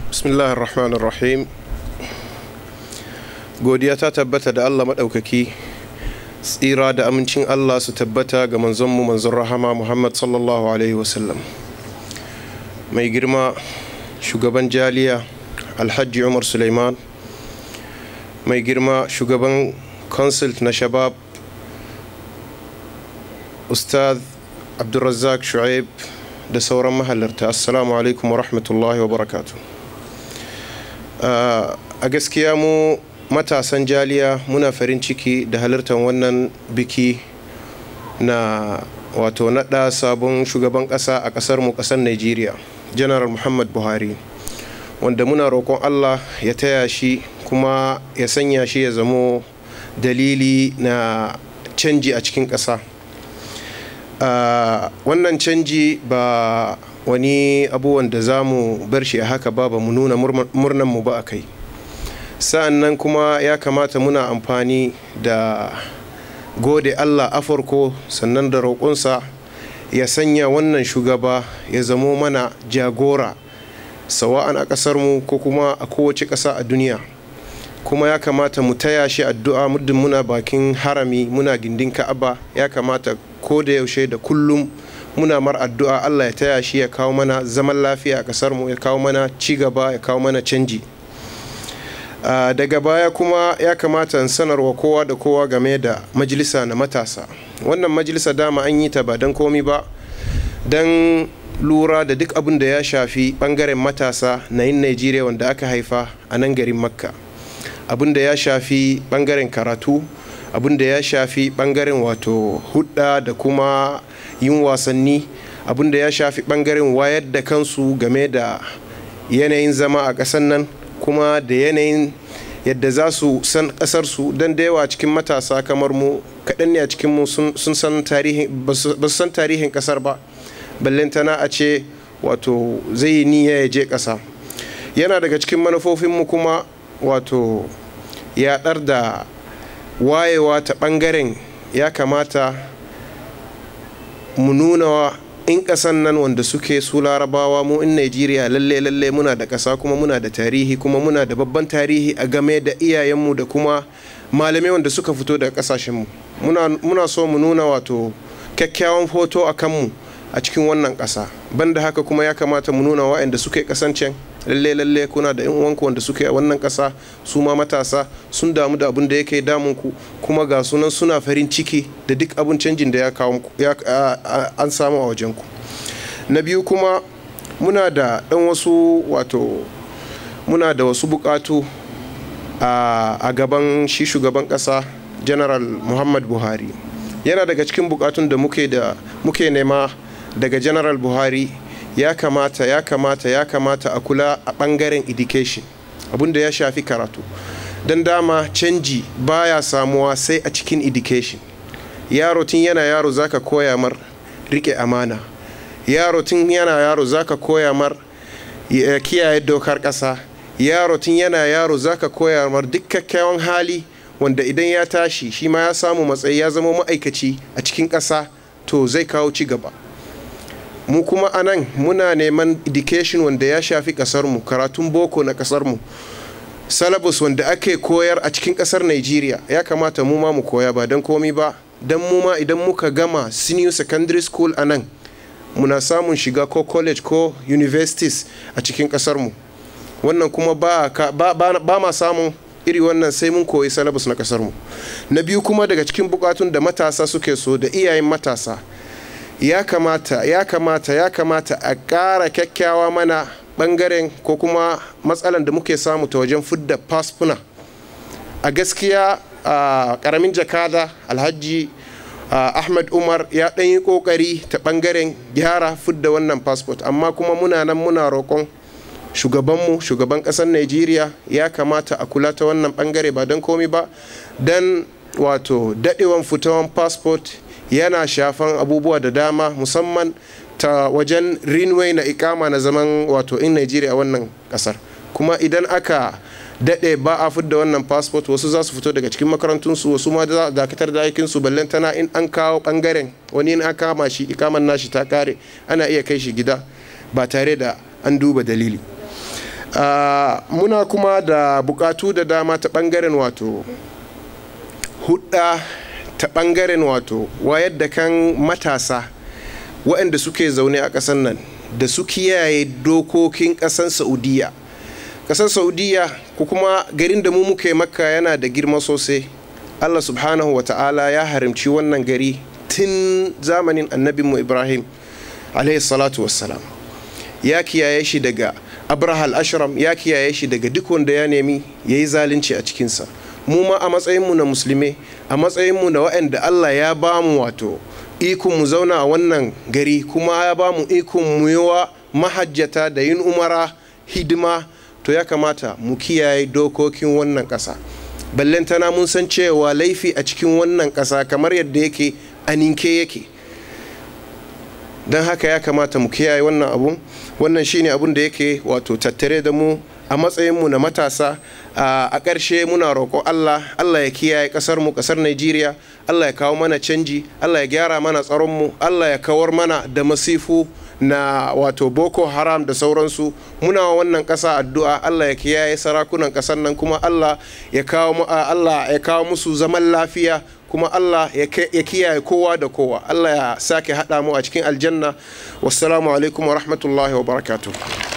Bismillahir Rahmanir Rahim. Godiya ta tabbata da Allah maɗaukaki, tsira da amincin Allah su tabbata ga manzonmu manzon rahama Muhammad sallallahu alaihi wasallam. Mai girma shugaban jaliya Alhaji Umar Suleiman, mai girma shugaban council na Shabab Ustaz Abdulrazak Shu'aib da sauran mahalarta, assalamu alaikum wa rahmatullahi wa barakatuh. A gaskiya mu matasan jaliya muna farin ciki da halartar wannan biki na wato naɗa sabon shugaban ƙasa a ƙasar mu, ƙasar Najeriya, General Muhammad Buhari, wanda muna roƙon Allah ya taya shi kuma ya sanya shi ya zamo dalili na canji a cikin ƙasa. Wannan canji ba wani abubuwan da za mu bar shi a haka ba mu nuna murnan mu ba a kai. Sa'an nan kuma ya kamata muna amfani da gode Allah a farko, sannan da roƙonsa ya sanya wannan shugaba ya zamo mana jagora sawa'an a ƙasar mu ko kuma a kowace ƙasa a duniya. Kuma ya kamata mu taya shi addu'a muddin muna bakin harami, muna gindin Ka'aba, ya kamata ko da yaushe da kullum muna mar addu'a Allah ya taya shi ya kawo mana zaman lafiya a ƙasar mu, ya kawo mana ci gaba, ya kawo mana canji. Daga baya kuma ya kamata in sanarwa kowa da kowa game da majalisa na matasa. Wannan majalisa dama an yi ta ba don komi ba, don lura da duk abin da ya shafi ɓangaren matasa na yin Najeriya wanda aka haifa a nan garin Makka. Abin da ya shafi ɓangaren karatu, abin da ya shafi ɓangaren wato hudda da kuma yin wasanni, abin da ya shafi ɓangaren wayar da kansu game da yanayin zama a ƙasar nan, kuma da yanayin yadda za su san ƙasarsu. Don da yawa cikin matasa kamar mu kaɗan ne a cikinmu sun san tarihin, ba su san tarihin ƙasar ba, ballantana a ce wato zai yi niyya ya je ƙasa. Yana daga cikin manufofinmu kuma wato yaɗar da wayewa ta ɓangaren, ya kamata mu nuna wa in ƙasan nan wanda suke su larabawa, mu in Najeriya lalle muna da ƙasa kuma muna da tarihi, kuma muna da babban tarihi a game da iyayenmu da kuma malamai wanda suka fito daga ƙasashenmu. Muna so mu nuna wato kyakkyawan hoto a kanmu a cikin wannan ƙasa. Banda haka kuma ya kamata mu nuna waɗanda suke ƙasancen lalle kuna da uwanku wanda suke a wannan ƙasa, su ma matasa sun damu da abin da yake damunku, kuma ga sunan suna farin ciki da duk abin canjin da an samu a wajenku. Na biyu kuma muna da wasu buƙatu a gaban shi shugaban ƙasa General Muhammad Buhari. Yana daga cikin buƙatun da muke nema daga General Buhari, ya kamata a kula a ɓangaren education, abinda ya shafi karatu. Don dama canji baya samuwa sai a cikin education. Yaro tun yana yaro zaka koya mar rike amana, yaro tun yana yaro zaka koya mar kiyaye dokar ƙasa, yaro tun yana yaro zaka koya mar duk kyakkyawan hali wanda idan ya tashi shi ma ya samu matsayi, ya zama ma'aikaci a cikin ƙasa, to zai kawo ci gaba. Mu kuma anan muna neman education wanda ya shafi ƙasarmu, karatun boko na ƙasarmu, syllabus wanda ake koyar a cikin ƙasar Najeriya, ya kamata mu ma mu koya ba don komi ba, don mu ma idan muka gama senior secondary school anan muna samun shiga ko college ko universities a cikin ƙasarmu. Wannan kuma ba ma samun iri wannan sai mun koyi syllabus na ƙasarmu. Na biyu kuma daga cikin bukatun da matasa suke so da iyayen matasa, ya kamata a ƙara kyakkyawa mana ɓangaren ko kuma matsalan da muke samu ta wajen fidda fasfuna. A gaskiya ƙaramin jakada Alhaji Ahmad Umar ya ɗan yi ƙoƙari ta ɓangaren gyara fidda wannan fasfot, amma kuma muna roƙon shugaban ƙasar Najeriya, ya kamata a kula ta wannan ɓangare ba don komi ba, don wato daɗewan fitawan fasfot yana shafan abubuwa da dama, musamman ta wajen rinwai na ikama na zaman wato in Nigeria a wannan kasar. Kuma idan aka daɗe ba a fidda wannan passport, wasu za su fito daga cikin makarantunsu, wasu ma za dakatar da aikinsu, ballantana in an kawo ɓangaren wani in aka kama shi ikaman nashi ta kare, ana iya kai shi gida ba tare da an duba dalili. Muna kuma da bukatu da dama ta ɓangaren wato hudda, ta ɓangaren wato wayar da kan matasa waɗanda suke zaune a ƙasar nan da su kiyaye dokokin ƙasar Saudiya. Ƙasar Saudiya ko kuma garin da mu muke Makka yana da girma sosai. Allah subhanahu wa ta'ala ya harimci wannan gari tun zamanin annabinmu Ibrahim alaihi salatu wassalam. Ya kiyaye shi daga Abrahal Ashram, ya kiyaye shi daga duk wanda ya nemi ya yi zalunci a cikinsa. Mu ma a matsayinmu na musulmi, a matsayinmu na waɗanda Allah ya ba mu wato ikon mu zauna a wannan gari, kuma ya ba mu ikon mu yi wa mahajjata da yin umara hidima, to ya kamata mu kiyaye dokokin wannan ƙasa. Ballantana mun san cewa laifi a cikin wannan ƙasa kamar yadda yake a ninke yake. Don haka ya kamata mu kiyaye wannan abun. Wannan shine abun da yake wato tattare da mu a matsayinmu na matasa. A ƙarshe muna roƙo Allah ya kiyaye ƙasarmu, ƙasar Nigeria. Allah ya kawo mana canji, Allah ya gyara mana tsaronmu, Allah ya kawar mana da masifu na wato Boko Haram da sauransu. Muna wannan ƙasa addu'a Allah ya kiyaye sarakunan ƙasar nan, kuma Allah ya kawo musu zaman lafiya, kuma Allah ya kiyaye kowa da kowa. Allah ya sake haɗa mu a cikin aljanna. Wassalamu alaikum wa rahmatullahi wa barakatuh.